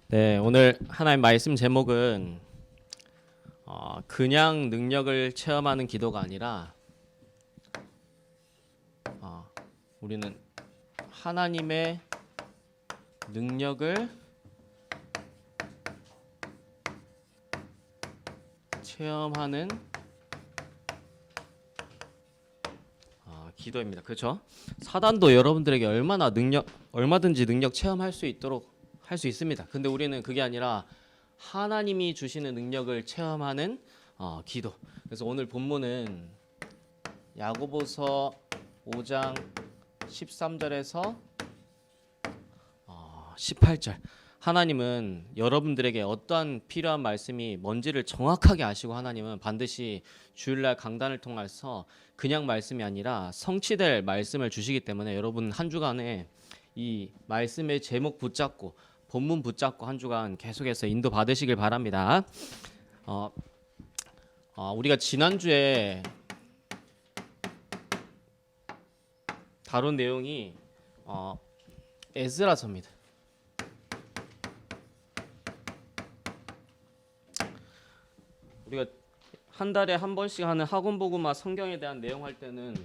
네, 오늘 하나님 말씀 제목은 그냥 능력을 체험하는 기도가 아니라 우리는 하나님의 능력을 체험하는 기도입니다. 그렇죠? 사단도 여러분들에게 얼마든지 능력 체험할 수 있도록 할 수 있습니다. 근데 우리는 그게 아니라 하나님이 주시는 능력을 체험하는 기도. 그래서 오늘 본문은 야고보서 5장 13절에서 18절. 하나님은 여러분들에게 어떠한 필요한 말씀이 뭔지를 정확하게 아시고 하나님은 반드시 주일날 강단을 통해서 그냥 말씀이 아니라 성취될 말씀을 주시기 때문에 여러분 한 주간에 이 말씀의 제목 붙잡고 본문 붙잡고 한 주간 계속해서 인도 받으시길 바랍니다. 우리가 지난주에 다룬 내용이 에스라서입니다. 우리가 한 달에 한 번씩 하는 학원 보고마 성경에 대한 내용 할 때는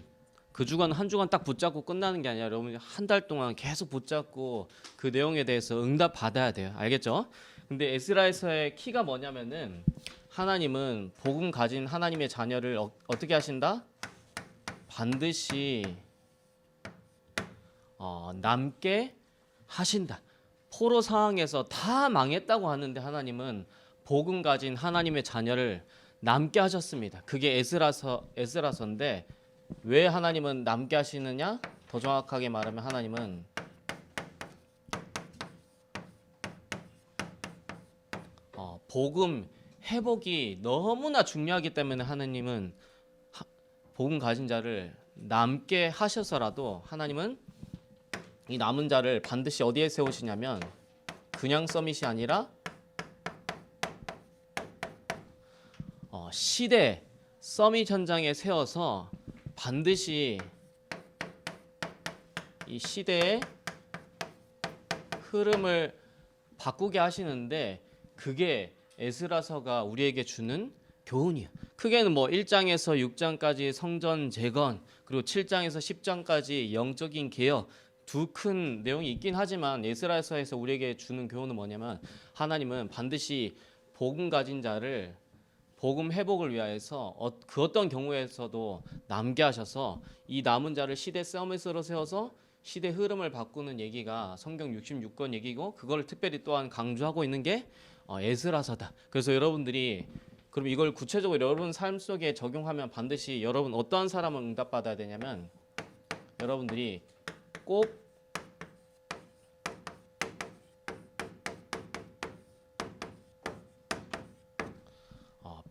그 주간 한 주간 딱 붙잡고 끝나는 게 아니라 여러분이 한 달 동안 계속 붙잡고 그 내용에 대해서 응답 받아야 돼요. 알겠죠? 근데 에스라에서의 키가 뭐냐면은 하나님은 복음 가진 하나님의 자녀를 어떻게 하신다? 반드시 남게 하신다. 포로 상황에서 다 망했다고 하는데 하나님은 복음 가진 하나님의 자녀를 남게 하셨습니다. 그게 에스라서인데 왜 하나님은 남게 하시느냐? 더 정확하게 말하면 하나님은 복음 회복이 너무나 중요하기 때문에 하나님은 복음 가진 자를 남게 하셔서라도 하나님은 이 남은 자를 반드시 어디에 세우시냐면 그냥 서밋이 아니라 시대 서밋 현장에 세워서 반드시 이 시대의 흐름을 바꾸게 하시는데 그게 에스라서가 우리에게 주는 교훈이에요. 크게는 뭐 1장에서 6장까지 성전 재건 그리고 7장에서 10장까지 영적인 개혁 두 큰 내용이 있긴 하지만 에스라서에서 우리에게 주는 교훈은 뭐냐면 하나님은 반드시 복음 가진 자를 복음 회복을 위하여서 그 어떤 경우에서도 남게 하셔서 이 남은 자를 시대 서밋으로 세워서 시대 흐름을 바꾸는 얘기가 성경 66권 얘기고 그걸 특별히 또한 강조하고 있는 게 에스라서다. 그래서 여러분들이 그럼 이걸 구체적으로 여러분 삶 속에 적용하면 반드시 여러분 어떠한 사람을 응답받아야 되냐면 여러분들이 꼭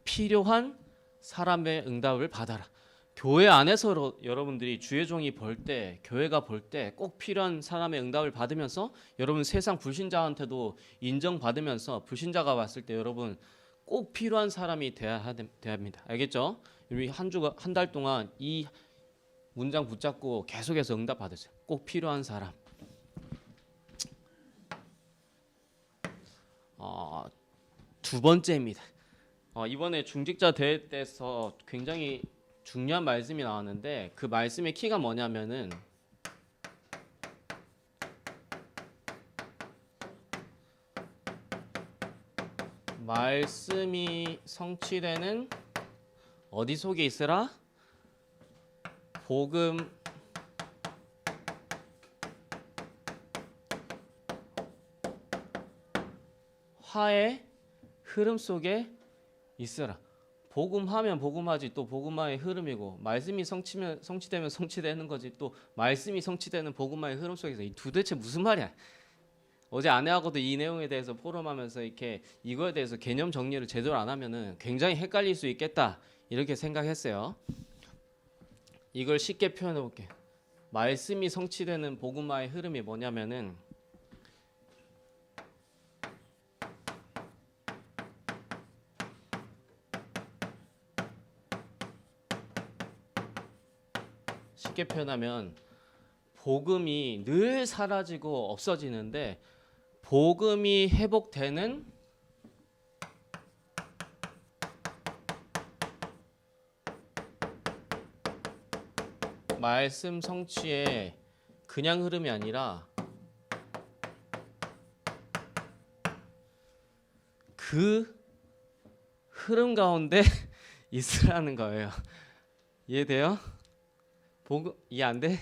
필요한 사람의 응답을 받아라. 교회 안에서 여러분들이 주의 종이 볼 때, 교회가 볼 때 꼭 필요한 사람의 응답을 받으면서 여러분 세상 불신자한테도 인정받으면서 불신자가 왔을 때 여러분 꼭 필요한 사람이 돼야 합니다. 알겠죠? 우리 한 달 동안 이 문장 붙잡고 계속해서 응답 받으세요. 꼭 필요한 사람. 두 번째입니다. 이번에 중직자 대회 때서 굉장히 중요한 말씀이 나왔는데 그 말씀의 키가 뭐냐면은 말씀이 성취되는 어디 속에 있으라? 복음 화의 흐름 속에 있으라. 복음하면 복음하지 또 복음화의 흐름이고 말씀이 성취되면 성취되는 거지 또 말씀이 성취되는 복음화의 흐름 속에서 이 도대체 무슨 말이야? 어제 아내하고도 이 내용에 대해서 포럼하면서 이렇게 이거에 대해서 개념 정리를 제대로 안 하면은 굉장히 헷갈릴 수 있겠다 이렇게 생각했어요. 이걸 쉽게 표현해 볼게. 말씀이 성취되는 복음화의 흐름이 뭐냐면은 쉽게 표현하면 복음이 늘 사라지고 없어지는데 복음이 회복되는 말씀 성취의 그냥 흐름이 아니라 그 흐름 가운데 있으라는 거예요. 이해돼요? 복음 이해 안 돼?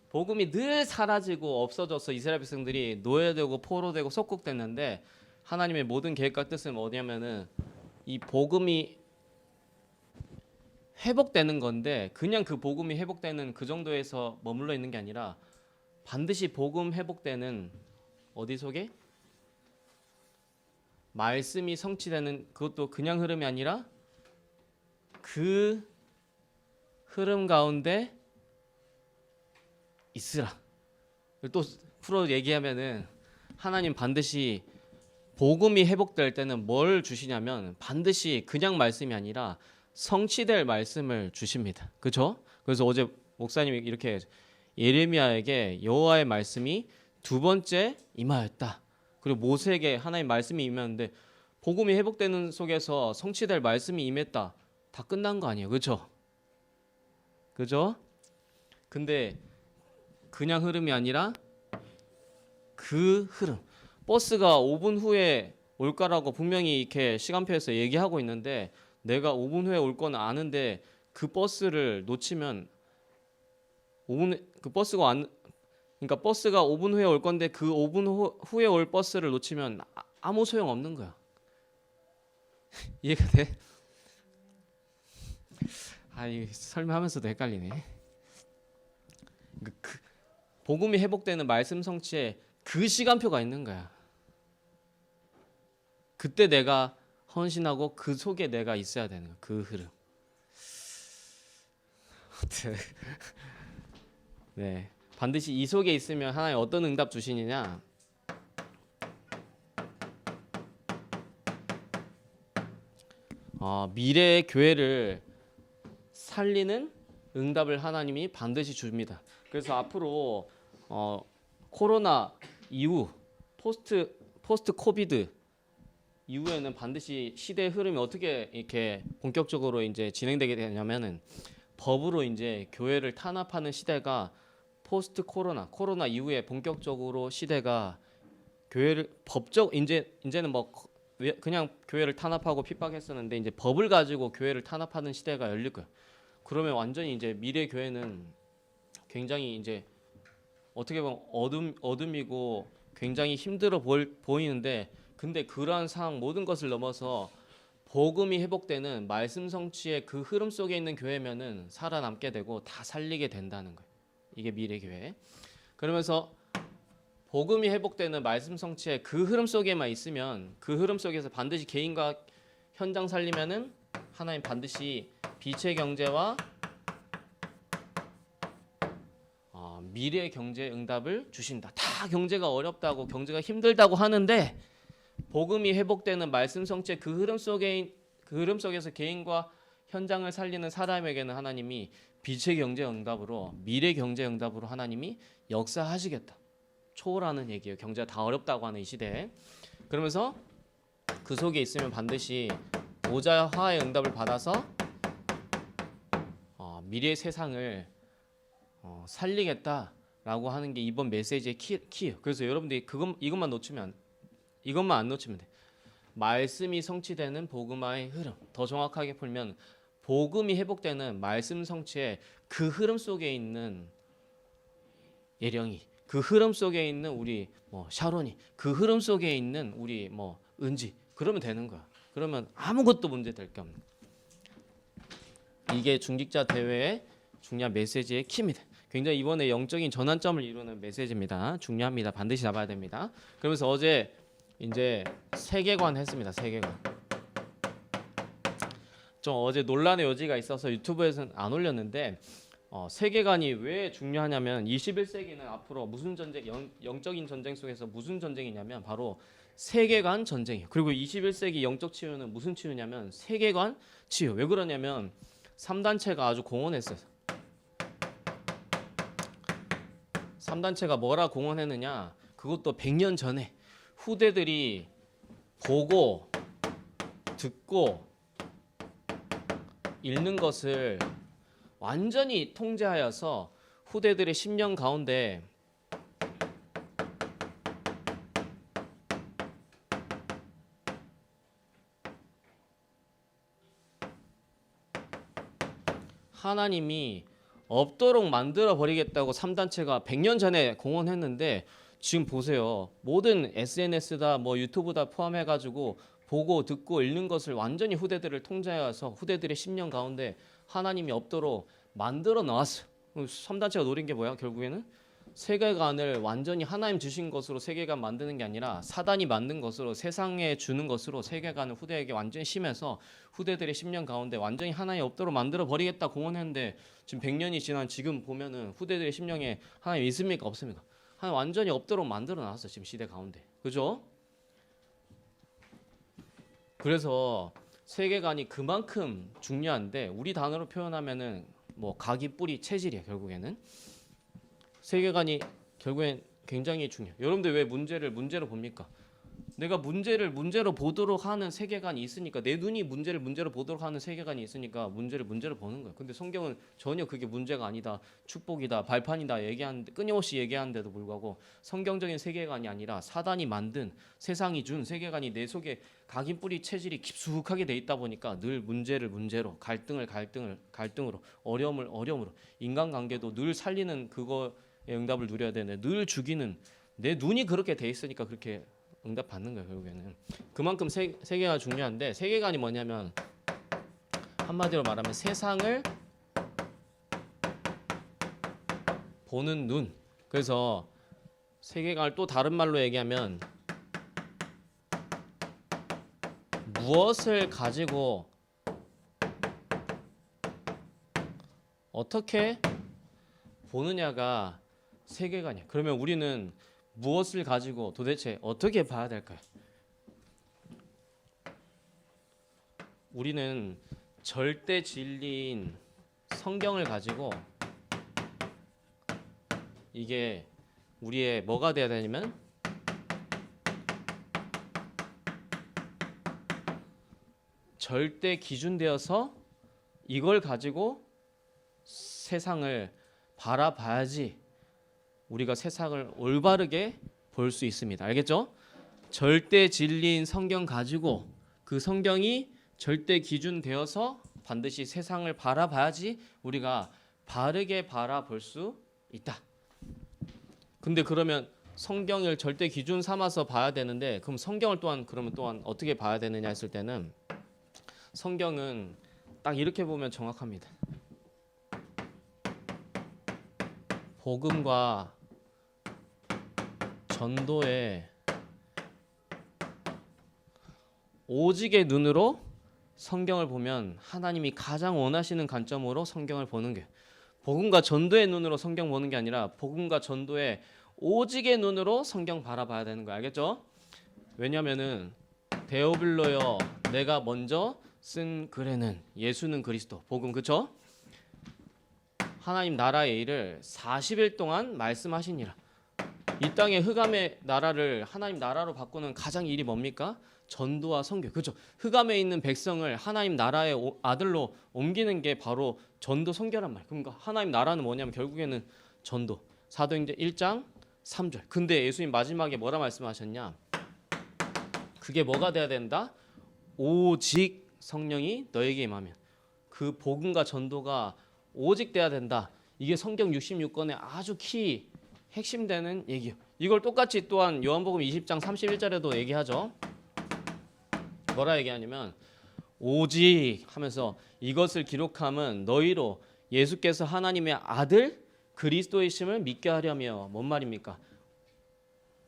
복음이 늘 사라지고 없어져서 이스라엘 백성들이 노예되고 포로되고 속국됐는데 하나님의 모든 계획과 뜻은 뭐냐면은 이 복음이 회복되는 건데 그냥 그 복음이 회복되는 그 정도에서 머물러 있는 게 아니라 반드시 복음 회복되는 어디 속에? 말씀이 성취되는 그것도 그냥 흐름이 아니라 그 흐름 가운데 있으라. 또 풀어 얘기하면은 하나님 반드시 복음이 회복될 때는 뭘 주시냐면 반드시 그냥 말씀이 아니라 성취될 말씀을 주십니다. 그렇죠? 그래서 어제 목사님이 이렇게 예레미야에게 여호와의 말씀이 두 번째 임하였다. 그리고 모세에게 하나님 말씀이 임했는데 복음이 회복되는 속에서 성취될 말씀이 임했다. 다 끝난 거 아니에요. 그렇죠? 그죠? 근데 그냥 흐름이 아니라 그 흐름. 버스가 5분 후에 올 거라고 분명히 이렇게 시간표에서 얘기하고 있는데 내가 5분 후에 올 건 아는데 그 버스를 놓치면 5분 그 버스가 안 그러니까 버스가 5분 후에 올 건데 그 5분 후에 올 버스를 놓치면 아무 소용 없는 거야. 이해가 돼? 이 설명하면서도 헷갈리네. 그 복음이 회복되는 말씀 성취에 그 시간표가 있는 거야. 그때 내가 헌신하고 그 속에 내가 있어야 되는 거야. 그 흐름. 네, 반드시 이 속에 있으면 하나님 어떤 응답 주시느냐? 미래의 교회를 살리는 응답을 하나님이 반드시 줍니다. 그래서 앞으로 코로나 이후 포스트 코비드 이후에는 반드시 시대의 흐름이 어떻게 이렇게 본격적으로 이제 진행되게 되냐면은 법으로 이제 교회를 탄압하는 시대가 포스트 코로나 이후에 본격적으로 시대가 교회를 법적 이제는 뭐 그냥 교회를 탄압하고 핍박했었는데 이제 법을 가지고 교회를 탄압하는 시대가 열릴 거예요. 그러면 완전히 이제 미래 교회는 굉장히 이제 어떻게 보면 어둠이고 굉장히 힘들어 보이는데 근데 그러한 상황 모든 것을 넘어서 복음이 회복되는 말씀 성취의 그 흐름 속에 있는 교회면은 살아남게 되고 다 살리게 된다는 거예요. 이게 미래 교회. 그러면서 복음이 회복되는 말씀 성취의 그 흐름 속에만 있으면 그 흐름 속에서 반드시 개인과 현장 살리면은 하나님 반드시 빛의 경제와 미래 경제 응답을 주신다. 다 경제가 어렵다고 경제가 힘들다고 하는데 복음이 회복되는 말씀 성취의 그 흐름 속에서 개인과 현장을 살리는 사람에게는 하나님이 빛의 경제 응답으로 미래 경제 응답으로 하나님이 역사하시겠다. 초월하는 얘기예요. 경제가 다 어렵다고 하는 이 시대에. 그러면서 그 속에 있으면 반드시 오자화의 응답을 받아서 미래의 세상을 살리겠다라고 하는 게 이번 메시지의 키예요. 그래서 여러분들이 이것만 안 놓치면 돼. 말씀이 성취되는 복음화의 흐름. 더 정확하게 풀면 복음이 회복되는 말씀 성취의 그 흐름 속에 있는 예령이, 그 흐름 속에 있는 우리 샤론이, 그 흐름 속에 있는 우리 은지. 그러면 되는 거야. 그러면 아무것도 문제될 게 없는. 이게 중직자 대회의 중요한 메시지의 키입니다. 굉장히 이번에 영적인 전환점을 이루는 메시지입니다. 중요합니다. 반드시 잡아야 됩니다. 그러면서 어제 이제 세계관 했습니다. 세계관. 좀 어제 논란의 여지가 있어서 유튜브에서는 안 올렸는데 세계관이 왜 중요하냐면 21세기는 앞으로 무슨 전쟁, 영적인 전쟁 속에서 무슨 전쟁이냐면 바로 세계관 전쟁이에요. 그리고 21세기 영적 치유는 무슨 치유냐면 세계관 치유. 왜 그러냐면 3단체가 아주 공헌했어요. 3단체가 뭐라 공헌했느냐? 그것도 100년 전에 후대들이 보고 듣고 읽는 것을 완전히 통제하여서 후대들의 심령 가운데 하나님이 없도록 만들어 버리겠다고 3단체가 100년 전에 공언했는데 지금 보세요. 모든 SNS다 뭐 유튜브다 포함해 가지고 보고 듣고 읽는 것을 완전히 후대들을 통제해서 후대들의 심령 가운데 하나님이 없도록 만들어 놨어요. 3단체가 노린 게 뭐야? 결국에는 세계관을 완전히 하나님 주신 것으로 세계관 만드는 게 아니라 사단이 만든 것으로 세상에 주는 것으로 세계관을 후대에게 완전히 심해서 후대들의 심령 가운데 완전히 하나님 없도록 만들어 버리겠다 공언했는데 지금 100년이 지난 지금 보면은 후대들의 심령에 하나님 있습니까? 없습니까? 하나님 완전히 없도록 만들어 놨어요. 지금 시대 가운데. 그죠? 그래서 세계관이 그만큼 중요한데 우리 단어로 표현하면은 뭐 각이 뿌리 체질이에요. 결국에는 세계관이 결국엔 굉장히 중요해요. 여러분들 왜 문제를 문제로 봅니까? 내가 문제를 문제로 보도록 하는 세계관이 있으니까 내 눈이 문제를 문제로 보도록 하는 세계관이 있으니까 문제를 문제로 보는 거예요. 근데 성경은 전혀 그게 문제가 아니다. 축복이다. 발판이다. 얘기하는데 끊임없이 얘기하는데도 불구하고 성경적인 세계관이 아니라 사단이 만든 세상이 준 세계관이 내 속에 각인 뿌리 체질이 깊숙하게 돼 있다 보니까 늘 문제를 문제로 갈등으로 어려움을 어려움으로 인간관계도 늘 살리는 그거의 응답을 누려야 되는데 늘 죽이는 내 눈이 그렇게 돼 있으니까 그렇게 응답 받는 거예요. 결국에는 그만큼 세계가 중요한데 세계관이 뭐냐면 한마디로 말하면 세상을 보는 눈. 그래서 세계관을 또 다른 말로 얘기하면 무엇을 가지고 어떻게 보느냐가 세계관이야. 그러면 우리는 무엇을 가지고 도대체 어떻게 봐야 될까요? 우리는 절대 진리인 성경을 가지고 이게 우리의 뭐가 돼야 되냐면 절대 기준 되어서 이걸 가지고 세상을 바라봐야지 우리가 세상을 올바르게 볼 수 있습니다. 알겠죠? 절대 진리인 성경 가지고 그 성경이 절대 기준 되어서 반드시 세상을 바라봐야지 우리가 바르게 바라볼 수 있다. 근데 그러면 성경을 절대 기준 삼아서 봐야 되는데 그럼 성경을 그러면 또한 어떻게 봐야 되느냐 했을 때는 성경은 딱 이렇게 보면 정확합니다. 복음과 전도의 오직의 눈으로 성경을 보면 하나님이 가장 원하시는 관점으로 성경을 보는 게 복음과 전도의 눈으로 성경 보는 게 아니라 복음과 전도의 오직의 눈으로 성경 바라봐야 되는 거 알겠죠? 왜냐면은 데오빌로여 내가 먼저 쓴 글에는 예수는 그리스도 복음 그쵸? 하나님 나라의 일을 40일 동안 말씀하시니라. 이 땅의 흑암의 나라를 하나님 나라로 바꾸는 가장 일이 뭡니까? 전도와 선교. 그렇죠? 흑암에 있는 백성을 하나님 나라의 아들로 옮기는 게 바로 전도 선교란 말이에요. 그러니까 하나님 나라는 뭐냐면 결국에는 전도. 사도행전 1장 3절. 근데 예수님 마지막에 뭐라 말씀하셨냐? 그게 뭐가 돼야 된다? 오직 성령이 너에게 임하면. 그 복음과 전도가 오직 돼야 된다. 이게 성경 66권의 아주 핵심되는 얘기예요. 이걸 똑같이 또한 요한복음 20장 31절에도 얘기하죠. 뭐라 얘기하냐면 오직 하면서 이것을 기록함은 너희로 예수께서 하나님의 아들 그리스도이심을 믿게 하려며 뭔 말입니까?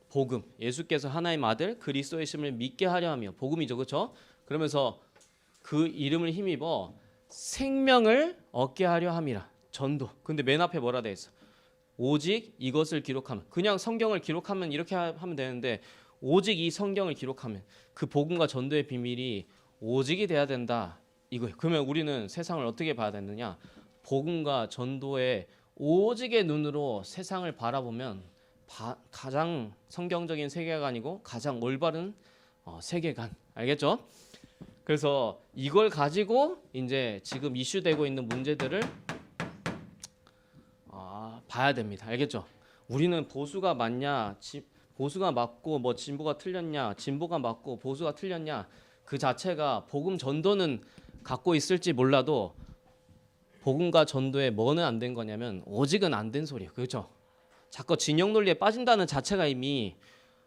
복음. 예수께서 하나님의 아들 그리스도이심을 믿게 하려 하며 복음이죠. 그렇죠? 그러면서 그 이름을 힘입어 생명을 얻게 하려 함이라. 전도. 근데 맨 앞에 뭐라 돼 있어? 오직 이것을 기록하면. 그냥 성경을 기록하면 이렇게 하면 되는데 오직 이 성경을 기록하면 그 복음과 전도의 비밀이 오직이 돼야 된다. 이거예요. 그러면 우리는 세상을 어떻게 봐야 되느냐? 복음과 전도의 오직의 눈으로 세상을 바라보면 가장 성경적인 세계관이고 가장 올바른 세계관. 알겠죠? 그래서 이걸 가지고 이제 지금 이슈되고 있는 문제들을 봐야 됩니다. 알겠죠? 우리는 보수가 맞냐, 보수가 맞고 뭐 진보가 틀렸냐, 진보가 맞고 보수가 틀렸냐, 그 자체가 복음 전도는 갖고 있을지 몰라도 복음과 전도에 뭐는 안 된 거냐면 오직은 안 된 소리예요. 그렇죠? 자꾸 진영 논리에 빠진다는 자체가 이미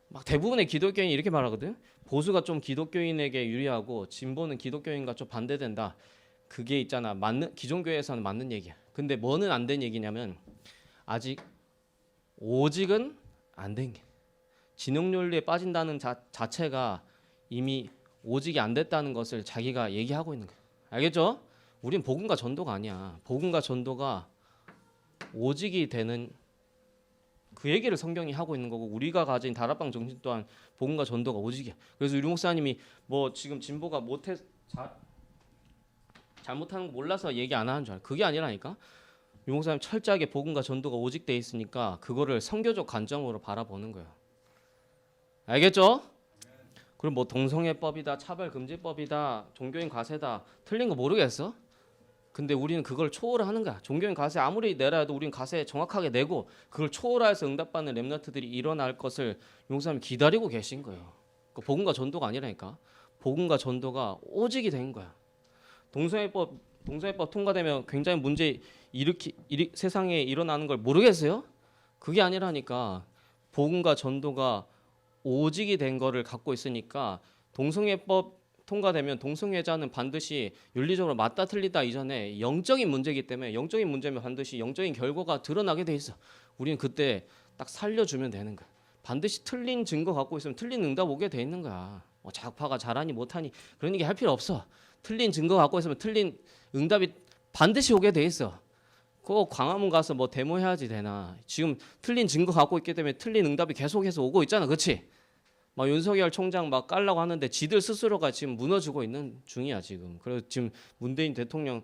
막 대부분의 기독교인이 이렇게 말하거든. 보수가 좀 기독교인에게 유리하고 진보는 기독교인과 좀 반대된다. 그게 있잖아. 맞는 기존 교회에서는 맞는 얘기야. 근데 뭐는 안 된 얘기냐면 아직 오직은 안 된 게. 진영 논리에 빠진다는 자체가 이미 오직이 안 됐다는 것을 자기가 얘기하고 있는 거야. 알겠죠? 우린 복음과 전도가 아니야. 복음과 전도가 오직이 되는 그 얘기를 성경이 하고 있는 거고 우리가 가진 다락방 정신 또한 복음과 전도가 오직이야. 그래서 유리 목사님이 뭐 지금 진보가 잘못하는 거 몰라서 얘기 안 하는 줄 알아. 그게 아니라니까. 유리 목사님 철저하게 복음과 전도가 오직돼 있으니까 그거를 성교적 관점으로 바라보는 거예요. 알겠죠? 그럼 뭐 동성애법이다, 차별금지법이다, 종교인 과세다 틀린 거 모르겠어? 근데 우리는 그걸 초월하는 거야. 종교인 과세 아무리 내라 해도 우리는 과세 정확하게 내고 그걸 초월해서 응답받는 렘넌트들이 일어날 것을 용사님이 기다리고 계신 거예요. 그 복음과 전도가 아니라니까. 복음과 전도가 오직이 된 거야. 동성애법 통과되면 굉장히 문제 세상에 일어나는 걸 모르겠어요? 그게 아니라니까. 복음과 전도가 오직이 된 거를 갖고 있으니까 동성애법 통과되면 동성애자는 반드시 윤리적으로 맞다 틀리다 이전에 영적인 문제이기 때문에 영적인 문제면 반드시 영적인 결과가 드러나게 돼 있어. 우리는 그때 딱 살려주면 되는 거야. 반드시 틀린 증거 갖고 있으면 틀린 응답 오게 돼 있는 거야. 좌파가 잘하니 못하니 그런 얘기 할 필요 없어. 틀린 증거 갖고 있으면 틀린 응답이 반드시 오게 돼 있어. 꼭 광화문 가서 뭐 데모해야지 되나. 지금 틀린 증거 갖고 있기 때문에 틀린 응답이 계속해서 오고 있잖아. 그렇지? 막 윤석열 총장 막 깔라고 하는데 지들 스스로가 지금 무너지고 있는 중이야 지금. 그래서 지금 문재인 대통령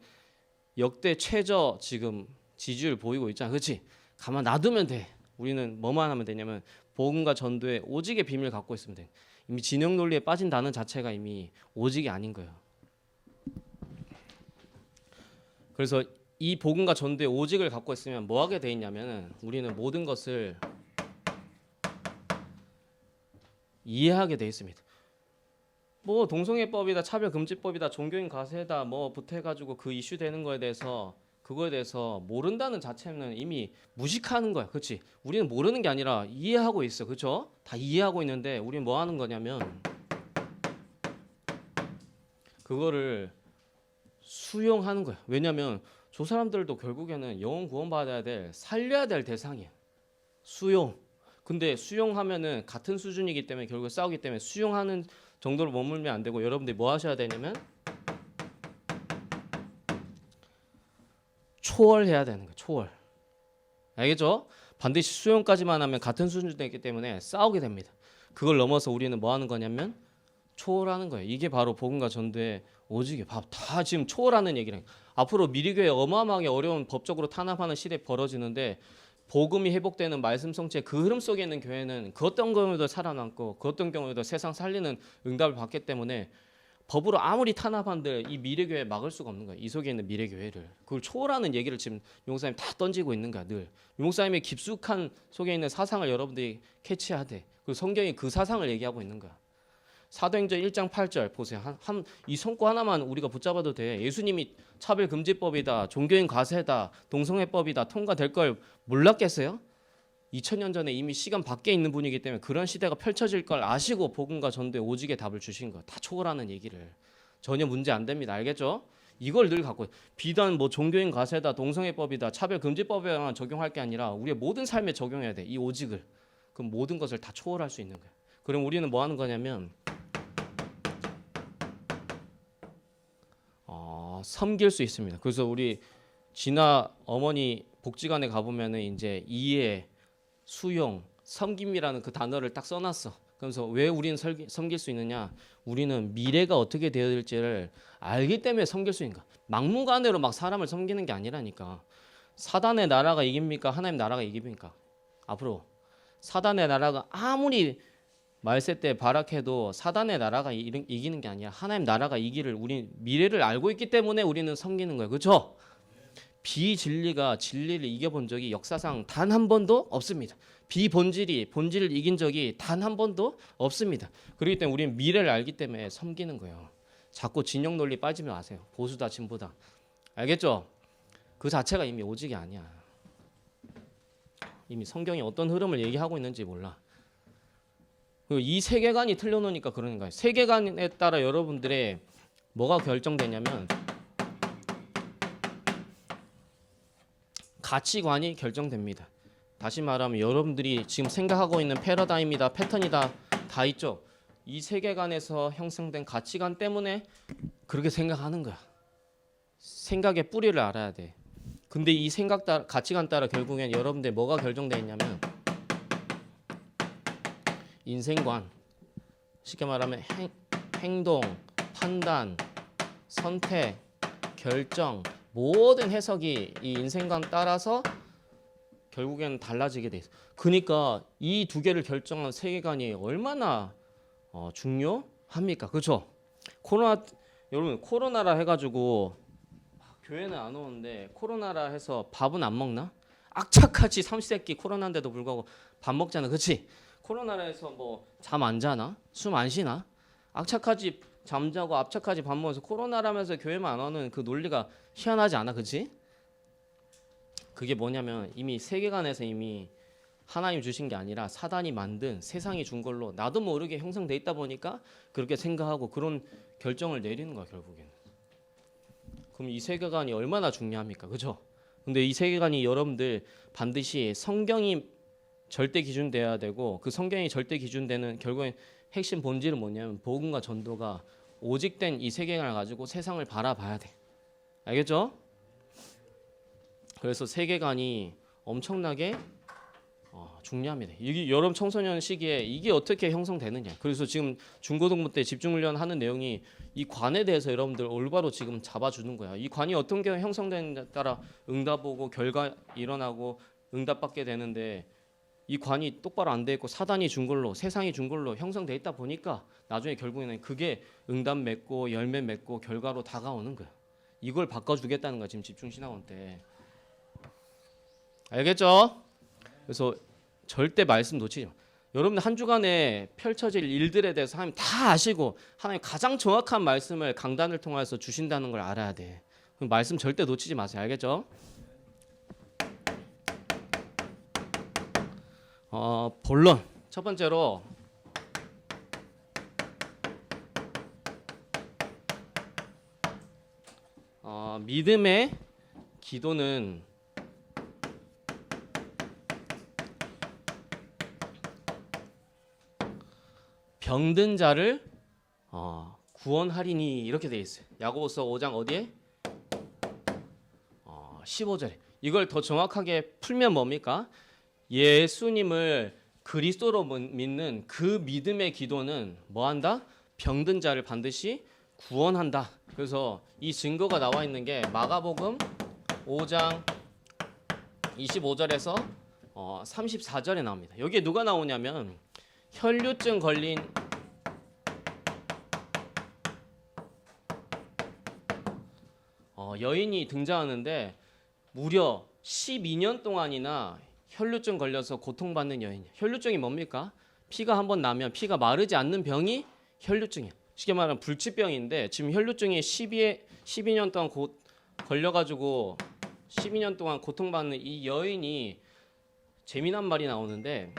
역대 최저 지금 지지율 보이고 있잖아. 그렇지? 가만 놔두면 돼. 우리는 뭐만 하면 되냐면 복음과 전도의 오직의 비밀을 갖고 있으면 돼. 이미 진영 논리에 빠진다는 자체가 이미 오직이 아닌 거예요. 그래서 이 복음과 전도의 오직을 갖고 있으면 뭐 하게 돼 있냐면은 우리는 모든 것을 이해하게 돼 있습니다. 뭐 동성애법이다, 차별금지법이다, 종교인 과세다 뭐 붙어가지고 그 이슈 되는 거에 대해서 그거에 대해서 모른다는 자체는 이미 무식하는 거야. 그렇지? 우리는 모르는 게 아니라 이해하고 있어. 그렇죠? 다 이해하고 있는데 우리는 뭐 하는 거냐면 그거를 수용하는 거야. 왜냐면 저 사람들도 결국에는 영혼 구원받아야 될 살려야 될 대상이야. 수용. 근데 수용하면은 같은 수준이기 때문에 결국 싸우기 때문에 수용하는 정도로 머물면 안 되고 여러분들이 뭐 하셔야 되냐면 초월해야 되는 거예요. 초월. 알겠죠? 반드시 수용까지만 하면 같은 수준이 되기 때문에 싸우게 됩니다. 그걸 넘어서 우리는 뭐 하는 거냐면 초월하는 거예요. 이게 바로 복음과 전도의 오직이에요. 다 지금 초월하는 얘기를 해요. 앞으로 미리교회 어마어마하게 어려운 법적으로 탄압하는 시대 벌어지는데 복음이 회복되는 말씀 성취의 그 흐름 속에 있는 교회는 그 어떤 경우에도 살아남고 그 어떤 경우에도 세상 살리는 응답을 받기 때문에 법으로 아무리 탄압한들 이 미래교회 막을 수가 없는 거야. 이 속에 있는 미래교회를. 그걸 초월하는 얘기를 지금 용사님 다 던지고 있는 거야. 늘. 용사님의 깊숙한 속에 있는 사상을 여러분들이 캐치해야 돼. 그리고 성경이 그 사상을 얘기하고 있는 거야. 사도행전 1장 8절 보세요. 이 손고 하나만 우리가 붙잡아도 돼. 예수님이 차별금지법이다, 종교인 과세다, 동성애법이다 통과될 걸 몰랐겠어요? 2000년 전에 이미 시간 밖에 있는 분이기 때문에 그런 시대가 펼쳐질 걸 아시고 복음과 전도에 오직의 답을 주신 거야. 다 초월하는 얘기를. 전혀 문제 안 됩니다. 알겠죠? 이걸 늘 갖고 비단 뭐 종교인 과세다, 동성애법이다, 차별금지법에만 적용할 게 아니라 우리의 모든 삶에 적용해야 돼. 이 오직을. 그럼 모든 것을 다 초월할 수 있는 거야. 그럼 우리는 뭐 하는 거냐면 섬길 수 있습니다. 그래서 우리 진아 어머니 복지관에 가보면은 이제 이해, 수용, 섬김이라는 그 단어를 딱 써놨어. 그래서 왜 우리는 섬길 수 있느냐? 우리는 미래가 어떻게 되어질지를 알기 때문에 섬길 수 있는 거야. 막무가내로 막 사람을 섬기는 게 아니라니까. 사단의 나라가 이깁니까? 하나님 나라가 이깁니까? 앞으로 사단의 나라가 아무리 말세 때 발악해도 사단의 나라가 이기는 게 아니라 하나님 나라가 이기를 우리 미래를 알고 있기 때문에 우리는 섬기는 거예요. 그렇죠? 비진리가 진리를 이겨본 적이 역사상 단 한 번도 없습니다. 비본질이 본질을 이긴 적이 단 한 번도 없습니다. 그렇기 때문에 우리는 미래를 알기 때문에 섬기는 거예요. 자꾸 진영 논리 빠지지 마세요. 보수다 진보다. 알겠죠? 그 자체가 이미 오직이 아니야. 이미 성경이 어떤 흐름을 얘기하고 있는지 몰라. 그리고 이 세계관이 틀려놓으니까 그러는 거예요. 세계관에 따라 여러분들의 뭐가 결정되냐면 가치관이 결정됩니다. 다시 말하면 여러분들이 지금 생각하고 있는 패러다임이다, 패턴이다 다 있죠. 이 세계관에서 형성된 가치관 때문에 그렇게 생각하는 거야. 생각의 뿌리를 알아야 돼. 근데 이 생각 따라 가치관 따라 결국엔 여러분들 뭐가 결정되어 있냐면 인생관, 쉽게 말하면 행동, 판단, 선택, 결정 모든 해석이 이 인생관 따라서 결국에는 달라지게 돼 있어. 그러니까 이 두 개를 결정한 세계관이 얼마나 중요합니까? 그렇죠? 여러분 코로나라 해가지고 교회는 안 오는데 코로나라 해서 밥은 안 먹나? 악착같이 삼시세끼 코로나인데도 불구하고 밥 먹잖아, 그렇지? 코로나라 해서 뭐 잠 안 자나? 숨 안 쉬나? 악착같이 잠자고 악착같이 밥 먹어서 코로나라면서 교회만 안 오는 그 논리가 희한하지 않아, 그렇지? 그게 뭐냐면 이미 세계관에서 이미 하나님 주신 게 아니라 사단이 만든 세상이 준 걸로 나도 모르게 형성돼 있다 보니까 그렇게 생각하고 그런 결정을 내리는 거야 결국에는. 그럼 이 세계관이 얼마나 중요합니까, 그렇죠? 근데 이 세계관이 여러분들 반드시 성경이 절대 기준 돼야 되고 그 성경이 절대 기준 되는 결국엔 핵심 본질은 뭐냐면 복음과 전도가 오직된 이 세계관을 가지고 세상을 바라봐야 돼. 알겠죠? 그래서 세계관이 엄청나게 중요합니다. 이게 여름 청소년 시기에 이게 어떻게 형성되느냐. 그래서 지금 중고등부 때 집중훈련 하는 내용이 이 관에 대해서 여러분들 올바로 지금 잡아주는 거야. 이 관이 어떤 게 형성되는지에 따라 응답 오고 결과 일어나고 응답받게 되는데 이 관이 똑바로 안 돼 있고 사단이 준 걸로 세상이 준 걸로 형성돼 있다 보니까 나중에 결국에는 그게 응답 맺고 열매 맺고 결과로 다가오는 거야. 이걸 바꿔주겠다는 거야 지금 집중신학원 때. 알겠죠? 그래서 절대 말씀 놓치지 마. 여러분들 한 주간에 펼쳐질 일들에 대해서 하나님 다 아시고 하나님 가장 정확한 말씀을 강단을 통해서 주신다는 걸 알아야 돼. 그럼 말씀 절대 놓치지 마세요. 알겠죠? 본론 첫 번째로 믿음의 기도는 병든 자를 구원하리니 이렇게 돼 있어요. 야고보서 5장 어디에? 15절에. 이걸 더 정확하게 풀면 뭡니까? 예수님을 그리스도로 믿는 그 믿음의 기도는 뭐한다? 병든 자를 반드시 구원한다. 그래서 이 증거가 나와 있는 게 마가복음 5장 25절에서 34절에 나옵니다. 여기에 누가 나오냐면 혈류증 걸린 여인이 등장하는데 무려 12년 동안이나 혈류증 걸려서 고통받는 여인. 혈류증이 뭡니까? 피가 한번 나면 피가 마르지 않는 병이 혈류증이야. 쉽게 말하면 불치병인데 지금 혈류증이 12년 동안 걸려가지고 12년 동안 고통받는 이 여인이 재미난 말이 나오는데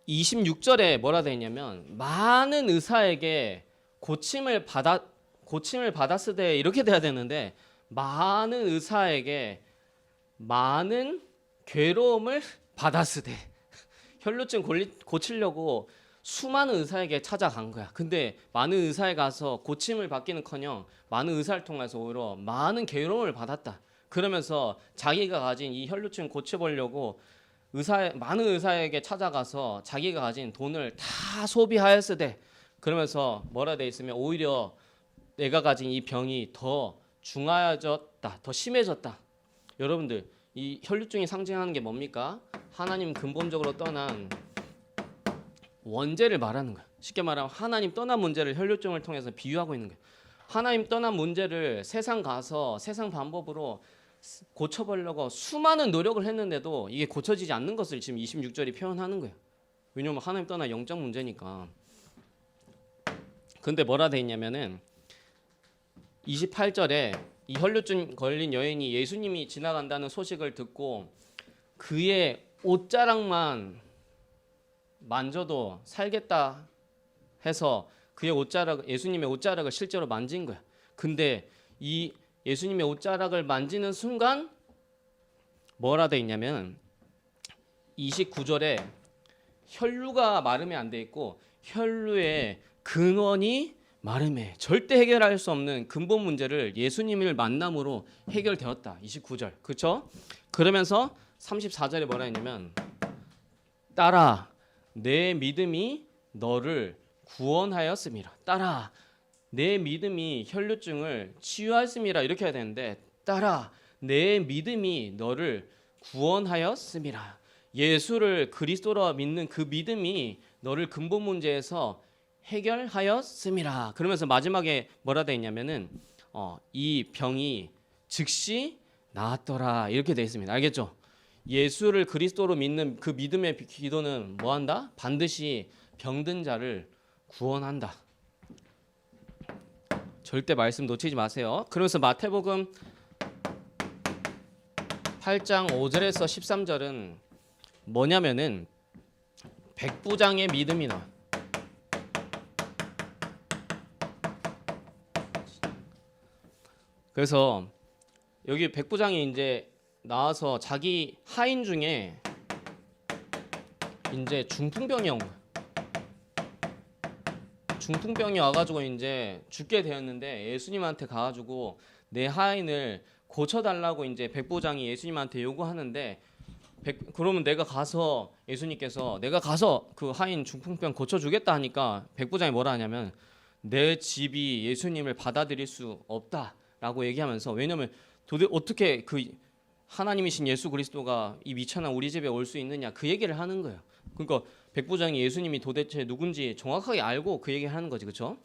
26절에 뭐라 되어 있냐면 많은 의사에게 고침을 받았으되 이렇게 돼야 되는데 많은 의사에게 많은 괴로움을 받았으되 혈류증 고치려고 수많은 의사에게 찾아간 거야. 근데 많은 의사에 가서 고침을 받기는커녕 많은 의사를 통해서 오히려 많은 괴로움을 받았다. 그러면서 자기가 가진 이 혈류증 고쳐보려고 많은 의사에게 찾아가서 자기가 가진 돈을 다 소비하였으되 그러면서 뭐라 돼 있으면 오히려 내가 가진 이 병이 더 중하여졌다, 더 심해졌다. 여러분들 이 혈류증이 상징하는 게 뭡니까? 하나님 근본적으로 떠난 원죄를 말하는 거야. 쉽게 말하면 하나님 떠난 문제를 혈류증을 통해서 비유하고 있는 거야. 하나님 떠난 문제를 세상 가서 세상 방법으로 고쳐보려고 수많은 노력을 했는데도 이게 고쳐지지 않는 것을 지금 26절이 표현하는 거예요. 왜냐하면 하나님 떠난 영적 문제니까. 근데 뭐라 돼 있냐면은 28절에 이 혈류증 걸린 여인이 예수님이 지나간다는 소식을 듣고 그의 옷자락만 만져도 살겠다 해서 그의 옷자락, 예수님의 옷자락을 실제로 만진 거야. 근데 이 예수님의 옷자락을 만지는 순간 뭐라 돼 있냐면 29절에 혈류가 마름에 안 돼 있고 혈류의 근원이 마름에 절대 해결할 수 없는 근본 문제를 예수님을 만남으로 해결되었다. 29절. 그렇죠? 그러면서 34절에 뭐라 했냐면 따라 내 믿음이 너를 구원하였음이라. 따라 내 믿음이 혈류증을 치유하였음이라 이렇게 해야 되는데 따라 내 믿음이 너를 구원하였음이라. 예수를 그리스도로 믿는 그 믿음이 너를 근본 문제에서 해결하였음이라. 그러면서 마지막에 뭐라 돼 있냐면은 이 병이 즉시 나았더라 이렇게 돼 있습니다. 알겠죠? 예수를 그리스도로 믿는 그 믿음의 기도는 뭐한다? 반드시 병든 자를 구원한다. 절대 말씀 놓치지 마세요. 그러면서 마태복음 8장 5절에서 13절은 뭐냐면은 백부장의 믿음이 나와. 그래서 여기 백부장이 이제 나와서 자기 하인 중에 이제 중풍병이 온 거야. 중풍병이 와가지고 이제 죽게 되었는데 예수님한테 가가지고 내 하인을 고쳐달라고 이제 백부장이 예수님한테 요구하는데 그러면 내가 가서 예수님께서 내가 가서 그 하인 중풍병 고쳐주겠다 하니까 백부장이 뭐라 하냐면 내 집이 예수님을 받아들일 수 없다라고 얘기하면서 왜냐면 도대체 어떻게 그 하나님이신 예수 그리스도가 이 미천한 우리 집에 올 수 있느냐 그 얘기를 하는 거예요. 그러니까 백부장이 예수님이 도대체 누군지 정확하게 알고 그 얘기를 하는 거지, 그렇죠?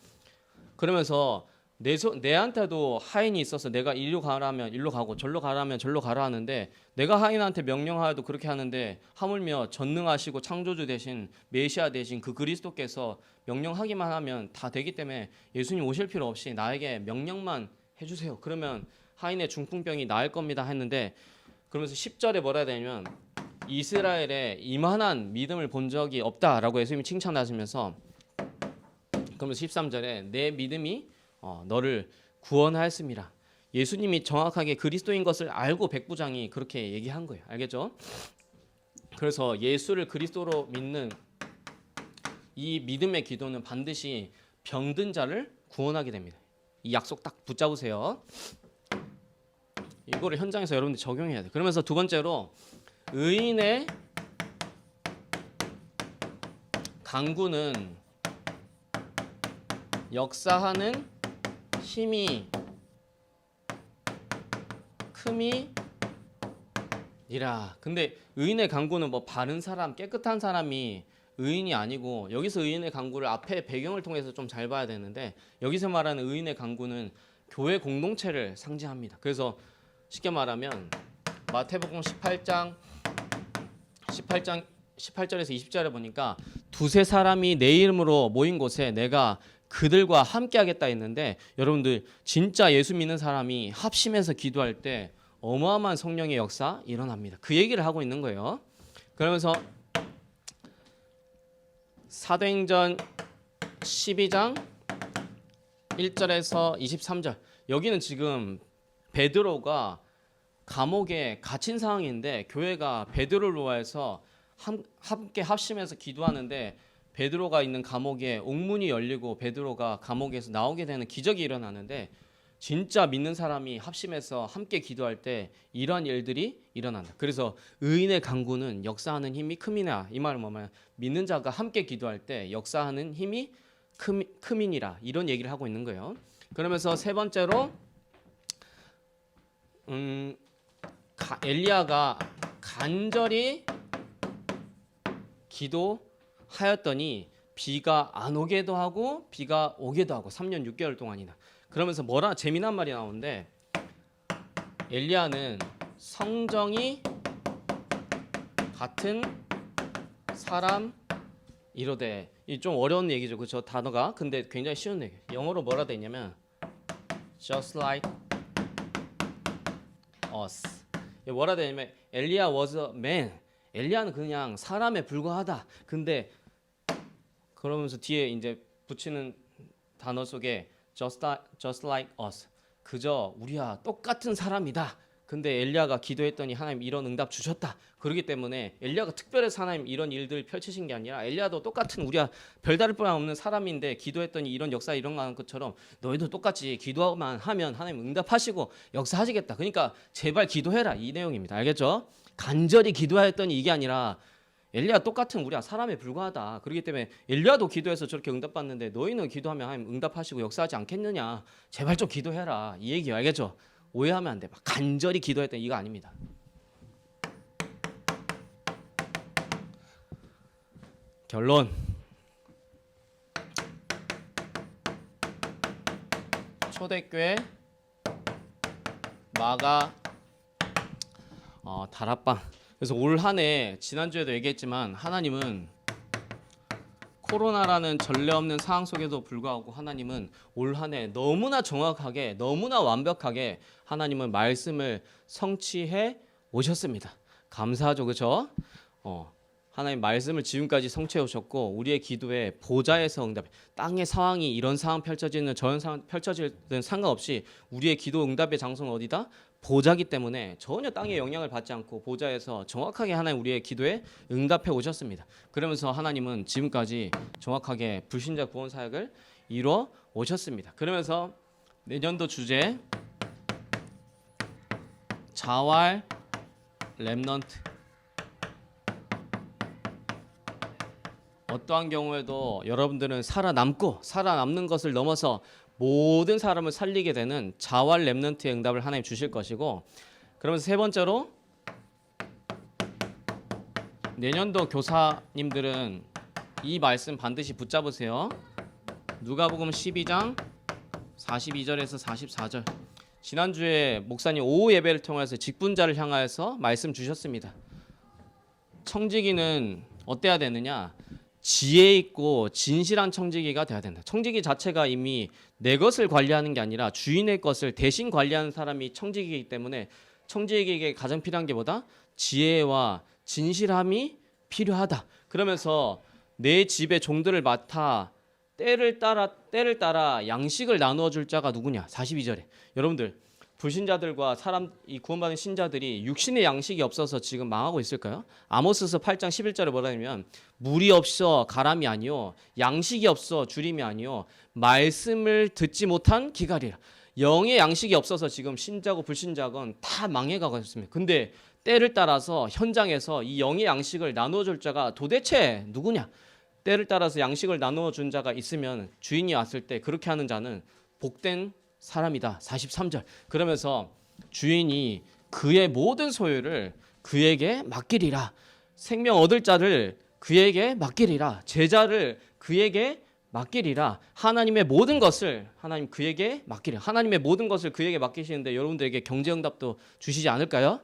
그러면서 내한테도 하인이 있어서 내가 이리로 가라면 이리로 가고 절로 가라면 절로 가라 하는데 내가 하인한테 명령하여도 그렇게 하는데 하물며 전능하시고 창조주 되신 메시아 되신 그 그리스도께서 명령하기만 하면 다 되기 때문에 예수님 오실 필요 없이 나에게 명령만 해주세요. 그러면 하인의 중풍병이 나을 겁니다 했는데 그러면서 10절에 뭐라 해야 되냐면 이스라엘에 이만한 믿음을 본 적이 없다라고 예수님이 칭찬하시면서 그러면서 13절에 내 믿음이 너를 구원하였습니다. 예수님이 정확하게 그리스도인 것을 알고 백부장이 그렇게 얘기한 거예요. 알겠죠? 그래서 예수를 그리스도로 믿는 이 믿음의 기도는 반드시 병든 자를 구원하게 됩니다. 이 약속 딱 붙잡으세요. 이거를 현장에서 여러분들 적용해야 돼. 그러면서 두 번째로 의인의 강구는 역사하는 힘이 큼이니라. 근데 의인의 강구는 뭐 바른 사람, 깨끗한 사람이 의인이 아니고 여기서 의인의 강구를 앞에 배경을 통해서 좀 잘 봐야 되는데 여기서 말하는 의인의 강구는 교회 공동체를 상징합니다. 그래서 쉽게 말하면 마태복음 18절에서 20절에 보니까 두세 사람이 내 이름으로 모인 곳에 내가 그들과 함께 하겠다 했는데 여러분들 진짜 예수 믿는 사람이 합심해서 기도할 때 어마어마한 성령의 역사 일어납니다. 그 얘기를 하고 있는 거예요. 그러면서 사도행전 12장 1절에서 23절 여기는 지금 베드로가 감옥에 갇힌 상황인데 교회가 베드로를 위해서 함께 합심해서 기도하는데 베드로가 있는 감옥에 옥문이 열리고 베드로가 감옥에서 나오게 되는 기적이 일어나는데 진짜 믿는 사람이 합심해서 함께 기도할 때 이러한 일들이 일어난다. 그래서 의인의 강구는 역사하는 힘이 큼이나 이 말은 뭐냐면 믿는 자가 함께 기도할 때 역사하는 힘이 큼이니라 이런 얘기를 하고 있는 거예요. 그러면서 세 번째로 엘리야가 간절히 기도하였더니 비가 안 오게도 하고 비가 오게도 하고 3년 6개월 동안이나. 그러면서 뭐라 재미난 말이 나오는데 엘리야는 성정이 같은 사람 이로되. 이 좀 어려운 얘기죠, 그렇죠? 단어가. 근데 굉장히 쉬운 얘기. 영어로 뭐라 돼 있냐면 just like us. 뭐라 돼 있냐면 엘리야 was a man. 엘리야는 그냥 사람에 불과하다. 근데 그러면서 뒤에 이제 붙이는 단어 속에 just like us. 그저 우리와 똑같은 사람이다. 근데 엘리야가 기도했더니 하나님 이런 응답 주셨다. 그렇기 때문에 엘리야가 특별해서 하나님 이런 일들을 펼치신 게 아니라 엘리야도 똑같은 우리와 별다를 바 없는 사람인데 기도했더니 이런 역사 일어나는 것처럼 너희도 똑같이 기도만 하면 하나님 응답하시고 역사하시겠다. 그러니까 제발 기도해라 이 내용입니다. 알겠죠? 간절히 기도하였더니 이게 아니라 엘리야 똑같은 우리와 사람에 불과하다. 그렇기 때문에 엘리야도 기도해서 저렇게 응답받는데 너희는 기도하면 하나님 응답하시고 역사하지 않겠느냐. 제발 좀 기도해라 이 얘기예요. 알겠죠? 오해하면 안 돼. 막 간절히 기도했던 이거 아닙니다. 결론. 초대교회 마가 다락방. 그래서 올 한 해 지난주에도 얘기했지만 하나님은 코로나라는 전례 없는 상황 속에도 불구하고 하나님은 올 한 해 너무나 정확하게 너무나 완벽하게 하나님은 말씀을 성취해 오셨습니다. 감사하죠, 그렇죠? 하나님 말씀을 지금까지 성취해 오셨고 우리의 기도에 보좌에서 응답. 땅의 상황이 이런 상황 펼쳐지는 저런 상황 펼쳐지는 상관없이 우리의 기도 응답의 장소는 어디다? 보좌기 때문에 전혀 땅의 영향을 받지 않고 보좌에서 정확하게 하나님 우리의 기도에 응답해 오셨습니다. 그러면서 하나님은 지금까지 정확하게 불신자 구원 사역을 이루어 오셨습니다. 그러면서 내년도 주제 자활 렘넌트. 어떠한 경우에도 여러분들은 살아남는 것을 넘어서 모든 사람을 살리게 되는 자활 렘넌트의 응답을 하나님 주실 것이고, 그러면서 세 번째로 내년도 교사님들은 이 말씀 반드시 붙잡으세요. 누가복음 12장 42절에서 44절. 지난주에 목사님 오후 예배를 통해서 직분자를 향하여서 말씀 주셨습니다. 청지기는 어때야 되느냐? 지혜 있고 진실한 청지기가 돼야 된다. 청지기 자체가 이미 내 것을 관리하는 게 아니라 주인의 것을 대신 관리하는 사람이 청지기이기 때문에 청지기에게 가장 필요한 게 뭐다? 지혜와 진실함이 필요하다. 그러면서 내 집의 종들을 맡아 때를 따라 양식을 나누어 줄 자가 누구냐? 42절에. 여러분들 불신자들과 이 구원받은 신자들이 육신의 양식이 없어서 지금 망하고 있을까요? 아모스서 8장 11절에 뭐라냐면 물이 없어 가람이 아니요 양식이 없어 주림이 아니요 말씀을 듣지 못한 기갈이라. 영의 양식이 없어서 지금 신자고 불신자건 다 망해가고 있습니다. 근데 때를 따라서 현장에서 이 영의 양식을 나누어 줄 자가 도대체 누구냐? 때를 따라서 양식을 나누어 준 자가 있으면 주인이 왔을 때 그렇게 하는 자는 복된 사람이다. 43절. 그러면서 주인이 그의 모든 소유를 그에게 맡기리라. 생명 얻을 자를 그에게 맡기리라. 제자를 그에게 맡기리라. 하나님의 모든 것을 하나님 그에게 맡기리라. 하나님의 모든 것을 그에게 맡기시는데 여러분들에게 경제응답도 주시지 않을까요?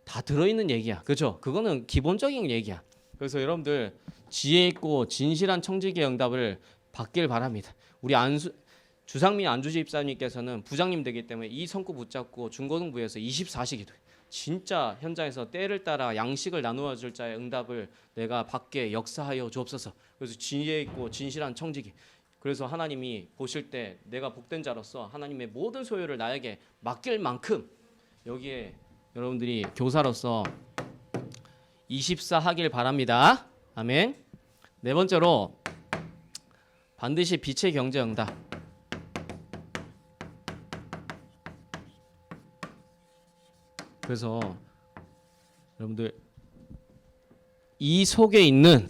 다 들어있는 얘기야. 그렇죠? 그거는 기본적인 얘기야. 그래서 여러분들 지혜 있고 진실한 청지기의 응답을 받길 바랍니다. 우리 주상민 안주지 입사님께서는 부장님 되기 때문에 이 성구 붙잡고 중고등부에서 24시 기도해. 진짜 현장에서 때를 따라 양식을 나누어 줄 자의 응답을 내가 받게 역사하여 주옵소서. 그래서 지혜 있고 진실한 청지기. 그래서 하나님이 보실 때 내가 복된 자로서 하나님의 모든 소유를 나에게 맡길 만큼 여기에 여러분들이 교사로서 24 하길 바랍니다. 아멘. 네 번째로 반드시 빛의 경제 응답. 그래서 여러분들 이 속에 있는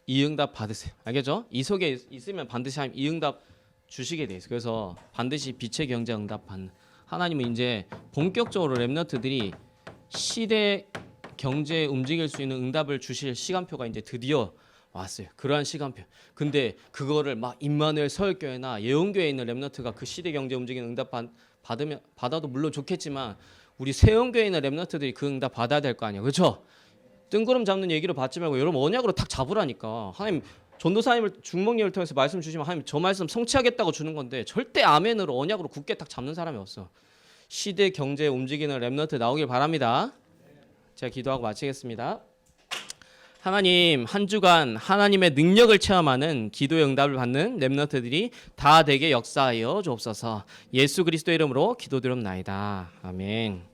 이 응답 받으세요. 알겠죠? 이 속에 있으면 반드시 이 응답 주시게 돼 있어요. 그래서 반드시 빛의 경제 응답 받는 하나님은 이제 본격적으로 렘넌트들이 시대 경제에 움직일 수 있는 응답을 주실 시간표가 이제 드디어 왔어요. 그러한 시간표. 근데 그거를 막 임마누엘 서울교회나 예원교회에 있는 렘넌트가 그 시대 경제 움직이는 응답 받아도 물론 좋겠지만 우리 세원교회에 있는 렘넌트들이 그 응답 받아야 될 거 아니에요. 그렇죠? 뜬구름 잡는 얘기로 받지 말고 여러분 언약으로 탁 잡으라니까. 하나님 전도사님을 중목님을 통해서 말씀 주시면 하나님 저 말씀 성취하겠다고 주는 건데 절대 아멘으로 언약으로 굳게 딱 잡는 사람이 없어. 시대 경제에 움직이는 렘넌트 나오길 바랍니다. 제가 기도하고 마치겠습니다. 하나님 한 주간 하나님의 능력을 체험하는 기도의 응답을 받는 렘넌트들이 다 되게 역사하여 주옵소서. 예수 그리스도의 이름으로 기도드립나이다. 아멘.